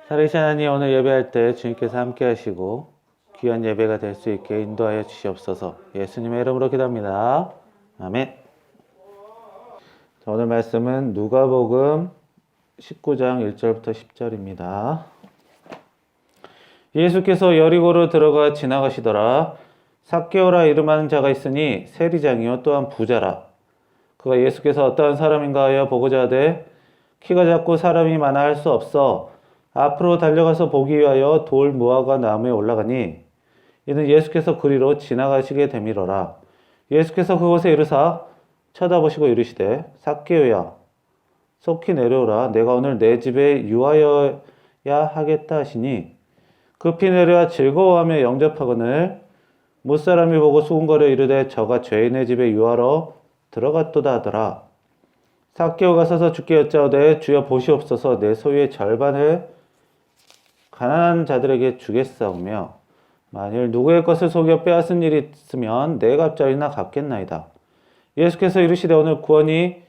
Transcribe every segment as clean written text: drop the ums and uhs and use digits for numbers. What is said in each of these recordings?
살아계신 하나님, 오늘 예배할 때 주님께서 함께 하시고 귀한 예배가 될 수 있게 인도하여 주시옵소서. 예수님의 이름으로 기도합니다. 아멘. 오늘 말씀은 누가복음 19장 1절부터 10절입니다. 예수께서 여리고로 들어가 지나가시더라. 삭개오라 이름하는 자가 있으니 세리장이요 또한 부자라. 그가 예수께서 어떠한 사람인가 하여 보고자 하되 키가 작고 사람이 많아 할 수 없어 앞으로 달려가서 보기 위하여 돌 무화과 나무에 올라가니 이는 예수께서 그리로 지나가시게 되밀어라. 예수께서 그곳에 이르사 쳐다보시고 이르시되 삭개오야 속히 내려오라. 내가 오늘 내 집에 유하여야 하겠다 하시니 급히 내려와 즐거워하며 영접하거늘 못사람이 보고 수군거려 이르되 저가 죄인의 집에 유하러 들어갔도다 하더라. 삭개오가 서서 주께 여짜오되 주여 보시옵소서 내 소유의 절반을 가난한 자들에게 주겠사오며 만일 누구의 것을 속여 빼앗은 일이 있으면 내 갑절이나 갚겠나이다. 예수께서 이르시되 오늘 구원이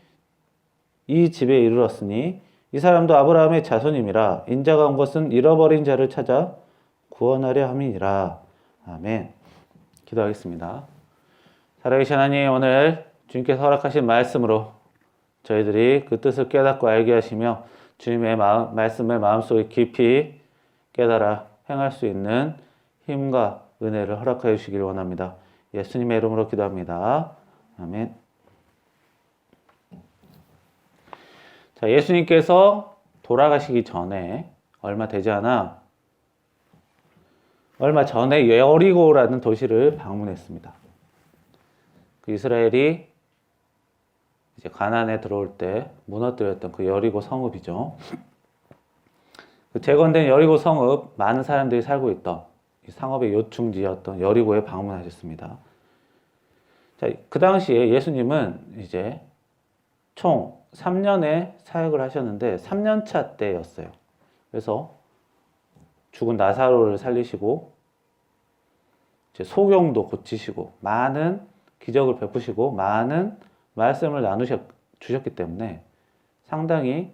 이 집에 이르렀으니 이 사람도 아브라함의 자손임이라. 인자가 온 것은 잃어버린 자를 찾아 구원하려 함이니라. 아멘. 기도하겠습니다. 살아계신 하나님, 오늘 주님께서 허락하신 말씀으로 저희들이 그 뜻을 깨닫고 알게 하시며 주님의 말씀을 마음속에 깊이 깨달아 행할 수 있는 힘과 은혜를 허락하여 주시길 원합니다. 예수님의 이름으로 기도합니다. 아멘. 자, 예수님께서 돌아가시기 전에 얼마 전에 여리고라는 도시를 방문했습니다. 그 이스라엘이 이제 가나안에 들어올 때 무너뜨렸던 그 여리고 성읍이죠. 그 재건된 여리고 성읍, 많은 사람들이 살고 있던 이 상업의 요충지였던 여리고에 방문하셨습니다. 자, 그 당시에 예수님은 이제 총 3년의 사역을 하셨는데 3년차 때였어요. 그래서 죽은 나사로를 살리시고 이제 소경도 고치시고 많은 기적을 베푸시고 많은 말씀을 주셨기 때문에 상당히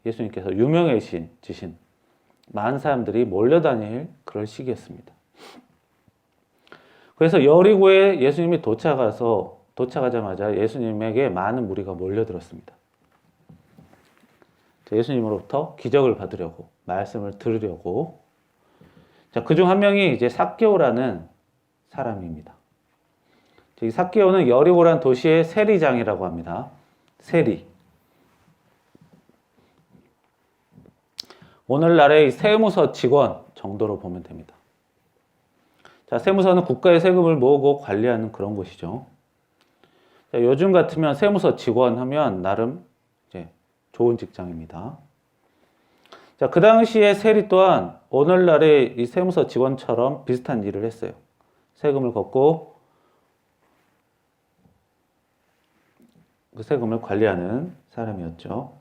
예수님께서 유명해지신 많은 사람들이 몰려다닐 그럴 시기였습니다. 그래서 여리고에 예수님이 도착하자마자 예수님에게 많은 무리가 몰려들었습니다. 예수님으로부터 기적을 받으려고, 말씀을 들으려고. 자, 그중 한 명이 이제 삭개오라는 사람입니다. 이 삭개오는 여리고라는 도시의 세리장이라고 합니다. 세리. 오늘날의 세무서 직원 정도로 보면 됩니다. 자, 세무서는 국가의 세금을 모으고 관리하는 그런 곳이죠. 자, 요즘 같으면 세무서 직원 하면 나름 이제 좋은 직장입니다. 자, 그 당시에 세리 또한 오늘날의 이 세무서 직원처럼 비슷한 일을 했어요. 세금을 걷고 그 세금을 관리하는 사람이었죠.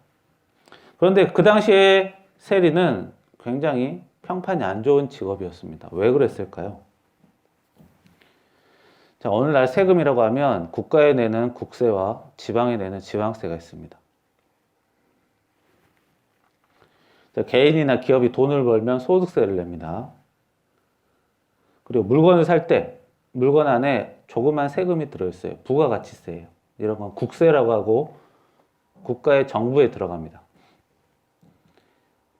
그런데 그 당시에 세리는 굉장히 평판이 안 좋은 직업이었습니다. 왜 그랬을까요? 자, 오늘날 세금이라고 하면 국가에 내는 국세와 지방에 내는 지방세가 있습니다. 자, 개인이나 기업이 돈을 벌면 소득세를 냅니다. 그리고 물건을 살 때 물건 안에 조그만 세금이 들어있어요. 부가가치세예요. 이런 건 국세라고 하고 국가의 정부에 들어갑니다.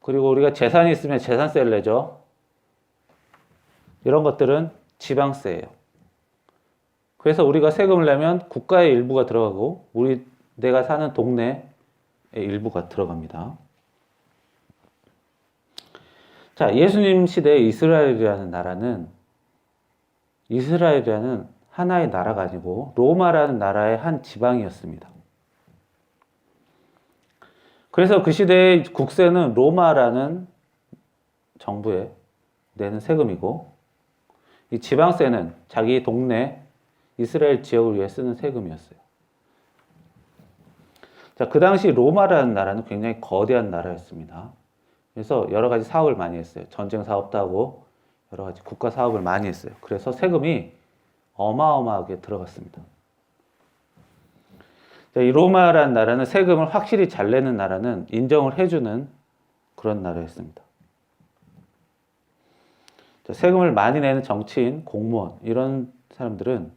그리고 우리가 재산이 있으면 재산세를 내죠. 이런 것들은 지방세예요. 그래서 우리가 세금을 내면 국가의 일부가 들어가고 내가 사는 동네의 일부가 들어갑니다. 자, 예수님 시대에 이스라엘이라는 하나의 나라가 아니고 로마라는 나라의 한 지방이었습니다. 그래서 그 시대의 국세는 로마라는 정부에 내는 세금이고 이 지방세는 자기 동네 이스라엘 지역을 위해 쓰는 세금이었어요. 자, 그 당시 로마라는 나라는 굉장히 거대한 나라였습니다. 그래서 여러 가지 사업을 많이 했어요. 전쟁 사업도 하고 여러 가지 국가 사업을 많이 했어요. 그래서 세금이 어마어마하게 들어갔습니다. 자, 이 로마라는 나라는 세금을 확실히 잘 내는 나라는 인정을 해주는 그런 나라였습니다. 자, 세금을 많이 내는 정치인, 공무원 이런 사람들은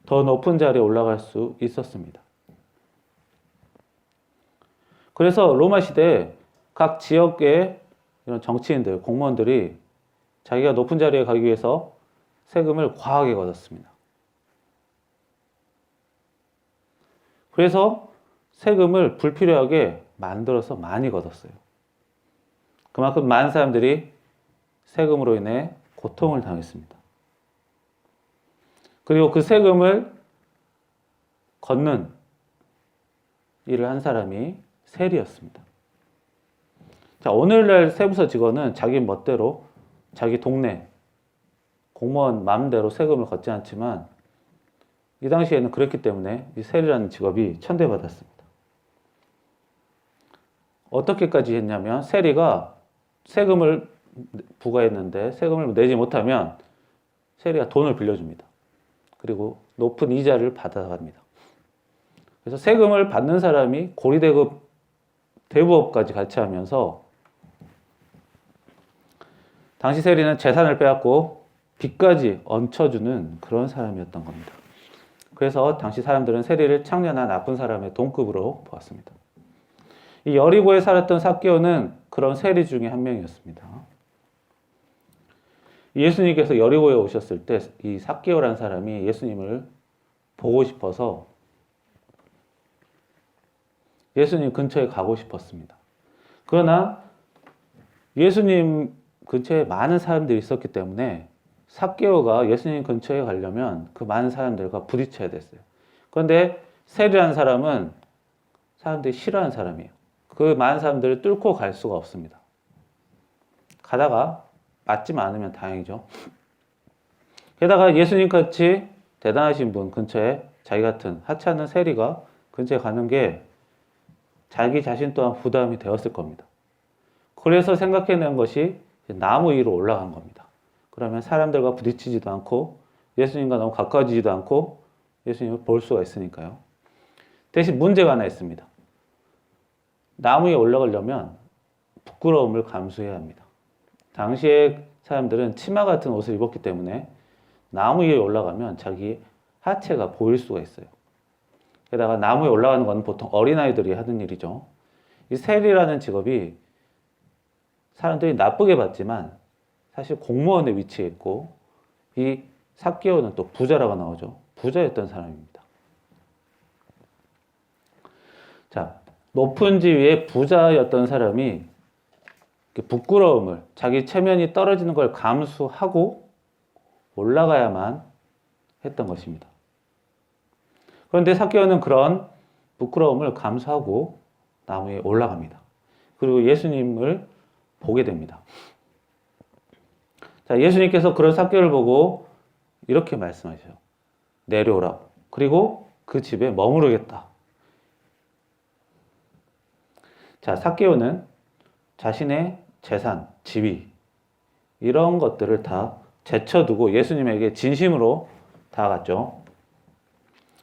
더 높은 자리에 올라갈 수 있었습니다. 그래서 로마 시대에 각 지역의 이런 정치인들, 공무원들이 자기가 높은 자리에 가기 위해서 세금을 과하게 걷었습니다. 그래서 세금을 불필요하게 만들어서 많이 걷었어요. 그만큼 많은 사람들이 세금으로 인해 고통을 당했습니다. 그리고 그 세금을 걷는 일을 한 사람이 세리였습니다. 자, 오늘날 세무서 직원은 자기 멋대로 자기 동네 공무원 마음대로 세금을 걷지 않지만 이 당시에는 그랬기 때문에 이 세리라는 직업이 천대받았습니다. 어떻게까지 했냐면 세리가 세금을 부과했는데 세금을 내지 못하면 세리가 돈을 빌려줍니다. 그리고 높은 이자를 받아갑니다. 그래서 세금을 받는 사람이 고리대급 대부업까지 같이 하면서 당시 세리는 재산을 빼앗고 빚까지 얹혀주는 그런 사람이었던 겁니다. 그래서 당시 사람들은 세리를 창녀나 나쁜 사람의 동급으로 보았습니다. 이 여리고에 살았던 삭개오는 그런 세리 중에 한 명이었습니다. 예수님께서 여리고에 오셨을 때 이 삭개오라는 사람이 예수님을 보고 싶어서 예수님 근처에 가고 싶었습니다. 그러나 예수님 근처에 많은 사람들이 있었기 때문에 삭개오가 예수님 근처에 가려면 그 많은 사람들과 부딪혀야 됐어요. 그런데 세리라는 사람은 사람들이 싫어하는 사람이에요. 그 많은 사람들을 뚫고 갈 수가 없습니다. 가다가 맞지만 않으면 다행이죠. 게다가 예수님 같이 대단하신 분 근처에 자기 같은 하찮은 세리가 근처에 가는 게 자기 자신 또한 부담이 되었을 겁니다. 그래서 생각해낸 것이 나무 위로 올라간 겁니다. 그러면 사람들과 부딪히지도 않고 예수님과 너무 가까워지지도 않고 예수님을 볼 수가 있으니까요. 대신 문제가 하나 있습니다. 나무 위에 올라가려면 부끄러움을 감수해야 합니다. 당시에 사람들은 치마 같은 옷을 입었기 때문에 나무 위에 올라가면 자기 하체가 보일 수가 있어요. 게다가 나무에 올라가는 건 보통 어린아이들이 하는 일이죠. 이 세리라는 직업이 사람들이 나쁘게 봤지만 사실 공무원의 위치에 있고 이 삭개오는 또 부자라고 나오죠. 부자였던 사람입니다. 자, 높은 지위의 부자였던 사람이 부끄러움을 자기 체면이 떨어지는 걸 감수하고 올라가야만 했던 것입니다. 그런데 삭개오는 그런 부끄러움을 감수하고 나무에 올라갑니다. 그리고 예수님을 보게 됩니다. 자, 예수님께서 그런 삭개오를 보고 이렇게 말씀하셔요. 내려오라고. 그리고 그 집에 머무르겠다. 자, 삭개오는 자신의 재산, 지위 이런 것들을 다 제쳐두고 예수님에게 진심으로 다가갔죠.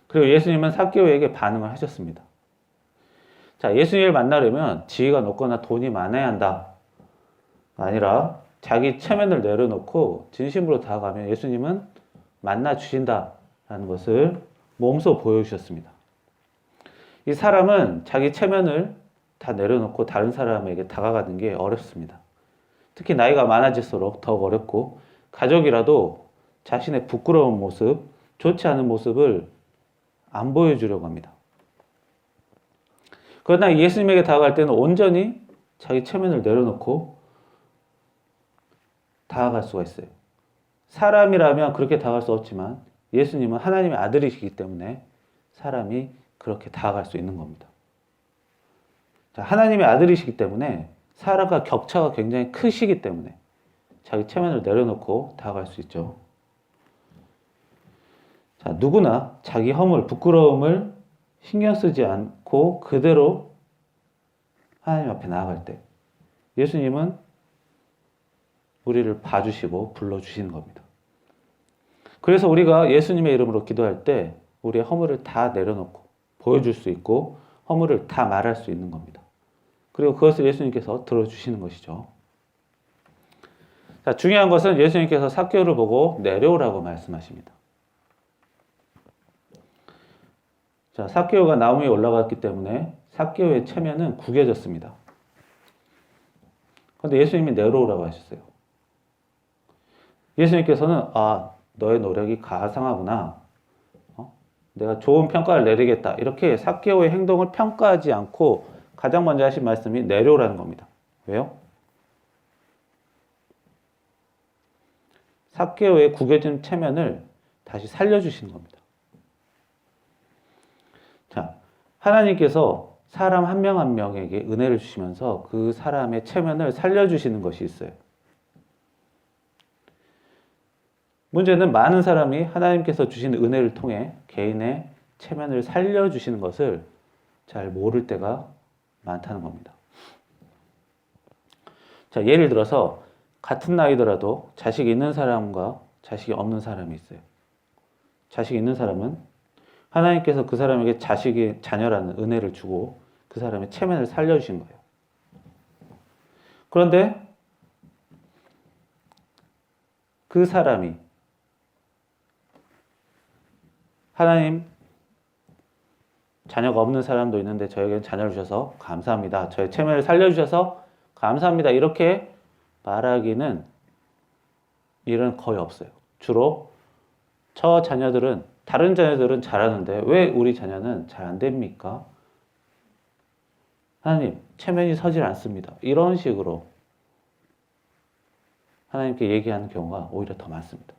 그리고 예수님은 삭개오에게 반응을 하셨습니다. 자, 예수님을 만나려면 지위가 높거나 돈이 많아야 한다. 아니라 자기 체면을 내려놓고 진심으로 다가가면 예수님은 만나 주신다라는 것을 몸소 보여주셨습니다. 이 사람은 자기 체면을 다 내려놓고 다른 사람에게 다가가는 게 어렵습니다. 특히 나이가 많아질수록 더욱 어렵고 가족이라도 자신의 부끄러운 모습, 좋지 않은 모습을 안 보여주려고 합니다. 그러나 예수님에게 다가갈 때는 온전히 자기 체면을 내려놓고 다가갈 수가 있어요. 사람이라면 그렇게 다가갈 수 없지만 예수님은 하나님의 아들이시기 때문에 사람이 그렇게 다가갈 수 있는 겁니다. 자, 하나님의 아들이시기 때문에 사람과 격차가 굉장히 크시기 때문에 자기 체면을 내려놓고 다가갈 수 있죠. 자, 누구나 자기 허물, 부끄러움을 신경 쓰지 않고 그대로 하나님 앞에 나아갈 때 예수님은 우리를 봐주시고 불러주시는 겁니다. 그래서 우리가 예수님의 이름으로 기도할 때 우리의 허물을 다 내려놓고 보여줄 수 있고 허물을 다 말할 수 있는 겁니다. 그리고 그것을 예수님께서 들어주시는 것이죠. 자, 중요한 것은 예수님께서 삭개오를 보고 내려오라고 말씀하십니다. 자, 삭개오가 나무 위에 올라갔기 때문에 삭개오의 체면은 구겨졌습니다. 그런데 예수님이 내려오라고 하셨어요. 예수님께서는 너의 노력이 가상하구나. 내가 좋은 평가를 내리겠다. 이렇게 삭개오의 행동을 평가하지 않고 가장 먼저 하신 말씀이 내려오라는 겁니다. 왜요? 삭개오의 구겨진 체면을 다시 살려주시는 겁니다. 자, 하나님께서 사람 한 명 한 명에게 은혜를 주시면서 그 사람의 체면을 살려주시는 것이 있어요. 문제는 많은 사람이 하나님께서 주신 은혜를 통해 개인의 체면을 살려주시는 것을 잘 모를 때가 많다는 겁니다. 자, 예를 들어서 같은 나이더라도 자식이 있는 사람과 자식이 없는 사람이 있어요. 자식이 있는 사람은 하나님께서 그 사람에게 자녀라는 은혜를 주고 그 사람의 체면을 살려주신 거예요. 그런데 그 사람이 하나님, 자녀가 없는 사람도 있는데 저에게는 자녀를 주셔서 감사합니다. 저의 체면을 살려주셔서 감사합니다. 이렇게 말하기는 일은 거의 없어요. 주로 다른 자녀들은 잘하는데 왜 우리 자녀는 잘 안 됩니까? 하나님, 체면이 서질 않습니다. 이런 식으로 하나님께 얘기하는 경우가 오히려 더 많습니다.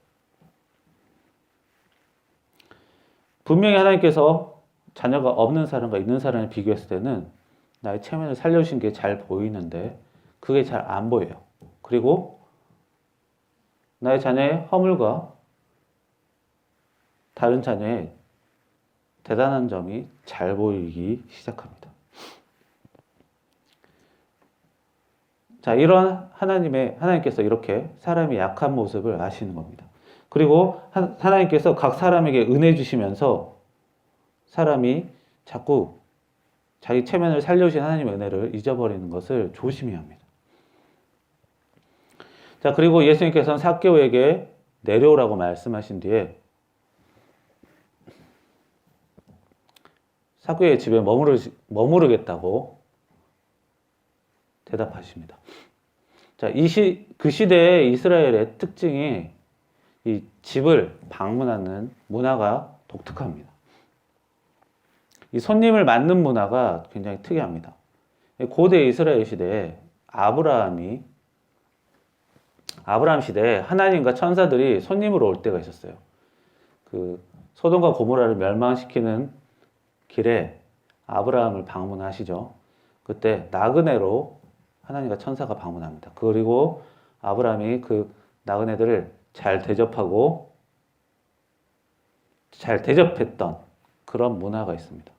분명히 하나님께서 자녀가 없는 사람과 있는 사람을 비교했을 때는 나의 체면을 살려주신 게 잘 보이는데 그게 잘 안 보여요. 그리고 나의 자녀의 허물과 다른 자녀의 대단한 점이 잘 보이기 시작합니다. 자, 이런 하나님께서 이렇게 사람의 약한 모습을 아시는 겁니다. 그리고 하나님께서 각 사람에게 은혜 주시면서 사람이 자꾸 자기 체면을 살려주신 하나님의 은혜를 잊어버리는 것을 조심해야 합니다. 자, 그리고 예수님께서는 삭개오에게 내려오라고 말씀하신 뒤에 삭개오의 집에 머무르겠다고 대답하십니다. 자, 그 시대의 이스라엘의 특징이 이 집을 방문하는 문화가 독특합니다. 이 손님을 맞는 문화가 굉장히 특이합니다. 고대 이스라엘 시대에 아브라함 시대에 하나님과 천사들이 손님으로 올 때가 있었어요. 그 소돔과 고모라를 멸망시키는 길에 아브라함을 방문하시죠. 그때 나그네로 하나님과 천사가 방문합니다. 그리고 아브라함이 그 나그네들을 잘 대접했던 그런 문화가 있습니다.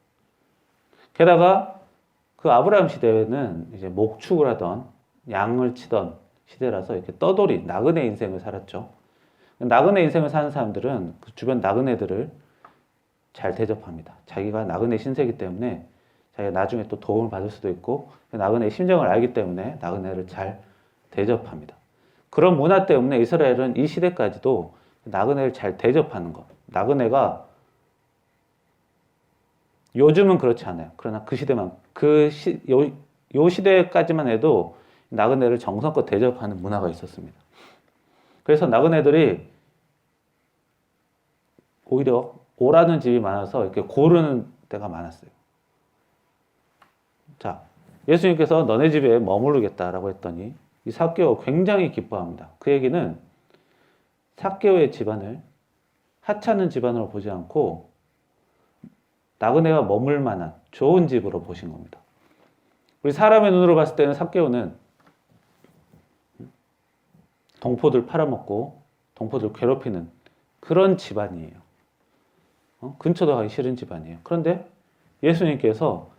게다가 그 아브라함 시대에는 이제 목축을 하던 양을 치던 시대라서 이렇게 떠돌이 나그네 인생을 살았죠. 나그네 인생을 사는 사람들은 그 주변 나그네들을 잘 대접합니다. 자기가 나그네 신세이기 때문에 자기가 나중에 또 도움을 받을 수도 있고 나그네의 심정을 알기 때문에 나그네를 잘 대접합니다. 그런 문화 때문에 이스라엘은 이 시대까지도 나그네를 잘 대접하는 것. 나그네가 요즘은 그렇지 않아요. 그러나 그 시대만 요 시대까지만 해도 나그네를 정성껏 대접하는 문화가 있었습니다. 그래서 나그네들이 오히려 오라는 집이 많아서 이렇게 고르는 때가 많았어요. 자, 예수님께서 너네 집에 머무르겠다라고 했더니 이 삭개오 굉장히 기뻐합니다. 그 얘기는 삭개오의 집안을 하찮은 집안으로 보지 않고 나그네가 머물 만한 좋은 집으로 보신 겁니다. 우리 사람의 눈으로 봤을 때는 삭개오는 동포들 팔아먹고 동포들 괴롭히는 그런 집안이에요. 근처도 가기 싫은 집안이에요. 그런데 예수님께서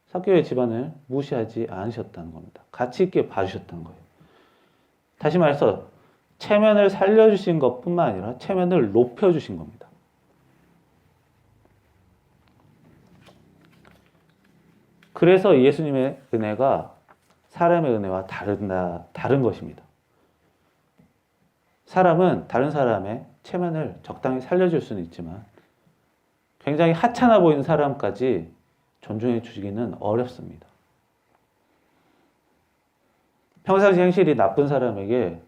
삭개오의 집안을 무시하지 않으셨다는 겁니다. 가치 있게 봐주셨다는 거예요. 다시 말해서 체면을 살려주신 것뿐만 아니라 체면을 높여주신 겁니다. 그래서 예수님의 은혜가 사람의 은혜와 다른 것입니다. 사람은 다른 사람의 체면을 적당히 살려줄 수는 있지만 굉장히 하찮아 보이는 사람까지 존중해 주기는 어렵습니다. 평상시 행실이 나쁜 사람에게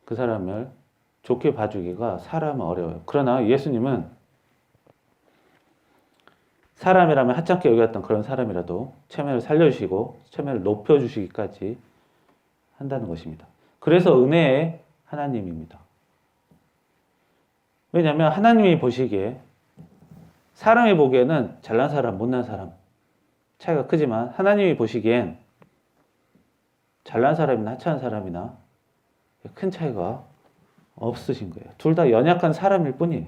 그 사람을 좋게 봐주기가 사람은 어려워요. 그러나 예수님은 사람이라면 하찮게 여겼던 그런 사람이라도 체면을 살려주시고 체면을 높여주시기까지 한다는 것입니다. 그래서 은혜의 하나님입니다. 왜냐하면 하나님이 보시기에 사람이 보기에는 잘난 사람, 못난 사람 차이가 크지만 하나님이 보시기엔 잘난 사람이나 하찮은 사람이나 큰 차이가 없으신 거예요. 둘 다 연약한 사람일 뿐이에요.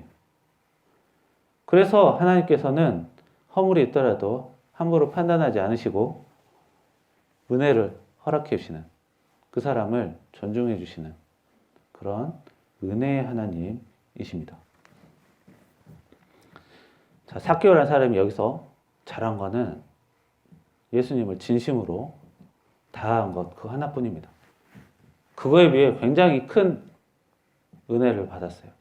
그래서 하나님께서는 허물이 있더라도 함부로 판단하지 않으시고 은혜를 허락해 주시는, 그 사람을 존중해 주시는 그런 은혜의 하나님이십니다. 자, 삭개오라는 사람이 여기서 잘한 거는 예수님을 진심으로 다한 것 그 하나뿐입니다. 그거에 비해 굉장히 큰 은혜를 받았어요.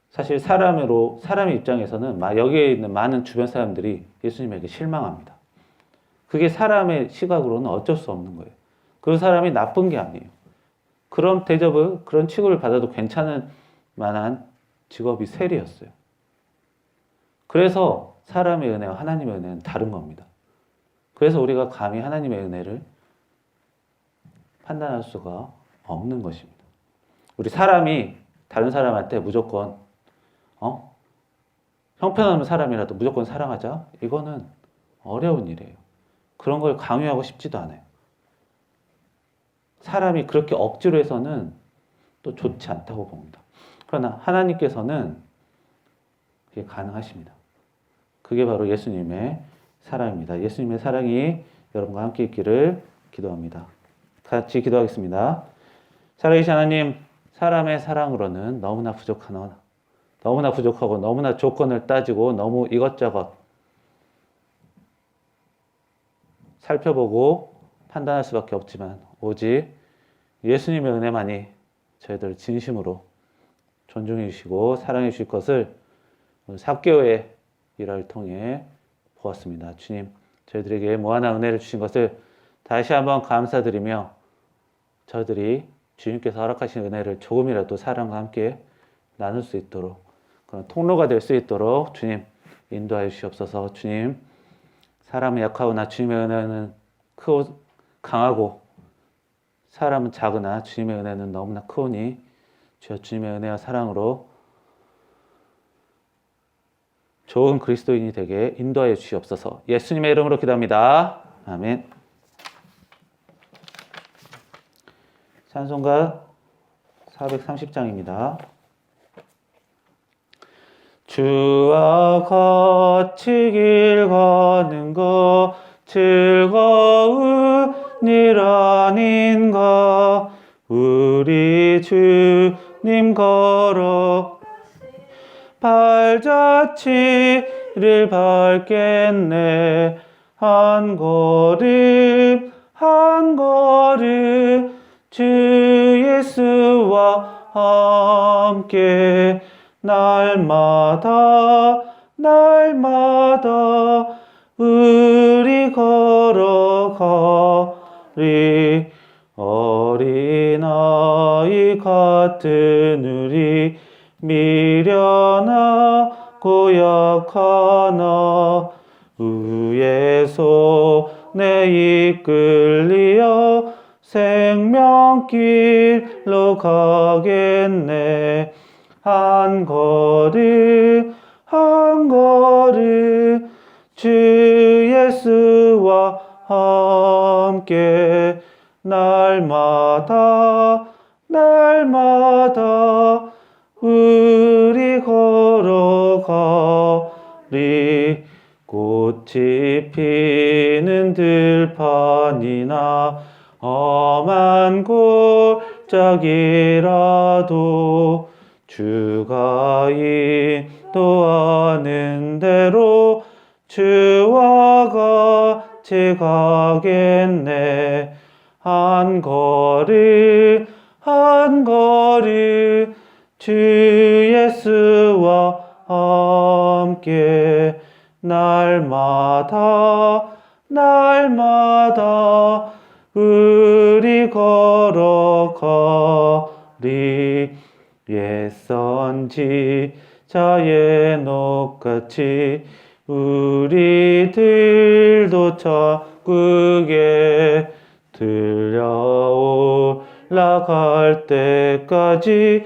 사실 사람의 입장에서는 여기에 있는 많은 주변 사람들이 예수님에게 실망합니다. 그게 사람의 시각으로는 어쩔 수 없는 거예요. 그 사람이 나쁜 게 아니에요. 그런 대접을, 그런 취급을 받아도 괜찮은 만한 직업이 세리였어요. 그래서 사람의 은혜와 하나님의 은혜는 다른 겁니다. 그래서 우리가 감히 하나님의 은혜를 판단할 수가 없는 것입니다. 우리 사람이 다른 사람한테 무조건 형편없는 사람이라도 무조건 사랑하자? 이거는 어려운 일이에요. 그런 걸 강요하고 싶지도 않아요. 사람이 그렇게 억지로 해서는 또 좋지 않다고 봅니다. 그러나 하나님께서는 그게 가능하십니다. 그게 바로 예수님의 사랑입니다. 예수님의 사랑이 여러분과 함께 있기를 기도합니다. 같이 기도하겠습니다. 살아계신 하나님, 사람의 사랑으로는 너무나 부족하고 너무나 조건을 따지고 너무 이것저것 살펴보고 판단할 수밖에 없지만 오직 예수님의 은혜만이 저희들을 진심으로 존중해 주시고 사랑해 주실 것을 삭개오의 일화를 통해 보았습니다. 주님, 저희들에게 무한한 은혜를 주신 것을 다시 한번 감사드리며 저희들이 주님께서 허락하신 은혜를 조금이라도 사람과 함께 나눌 수 있도록 그런 통로가 될 수 있도록 주님 인도하여 주시옵소서. 주님, 사람은 약하오나 주님의 은혜는 크고 강하고 사람은 작으나 주님의 은혜는 너무나 크오니 주여 주님의 은혜와 사랑으로 좋은 그리스도인이 되게 인도하여 주시옵소서. 예수님의 이름으로 기도합니다. 아멘. 찬송가 430장입니다. 주와 같이 길 가는 것 즐거운 일 아닌가. 우리 주님 걸어 발자취를 밟겠네. 한 걸음 한 걸음 주 예수와 함께 날마다 우리 걸어가리. 어린아이 같은 우리 미련하고 약하나 의의 손에 이끌리어 생명길로 가겠네. 한 걸음 한 걸음 주 예수와 함께 날마다 우리 걸어가리. 꽃이 피는 들판이나 험한 골짜기라도 주가 또 아는 대로 주와 같이 가겠네. 한 걸음 한 걸음 주 예수와 함께 날마다 날마다 우리 걸어가리. 옛선지 자의 녹같이 우리들도 천국에 들려올라갈 때까지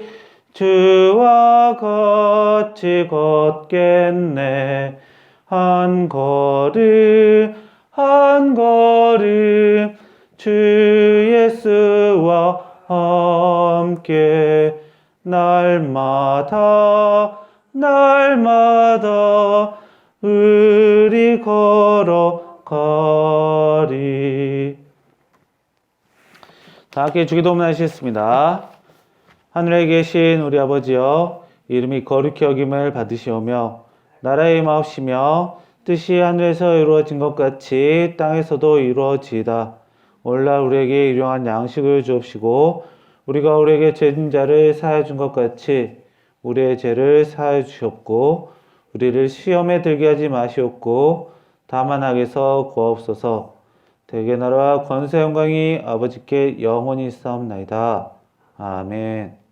주와 같이 걷겠네. 한 걸음 한 걸음 주 예수와 함께 날마다 날마다 우리 걸어가리. 다 함께 주기도문 하시겠습니다. 하늘에 계신 우리 아버지여, 이름이 거룩히 여김을 받으시오며 나라의 임하옵시며 뜻이 하늘에서 이루어진 것 같이 땅에서도 이루어지이다. 오늘날 우리에게 일용할 양식을 주옵시고 우리가 우리에게 죄진 자를 사하여 준 것 같이 우리의 죄를 사하여 주시옵고 우리를 시험에 들게 하지 마시옵고 다만 악에서 구하옵소서. 대개 나라와 권세 영광이 아버지께 영원히 있사옵나이다. 아멘.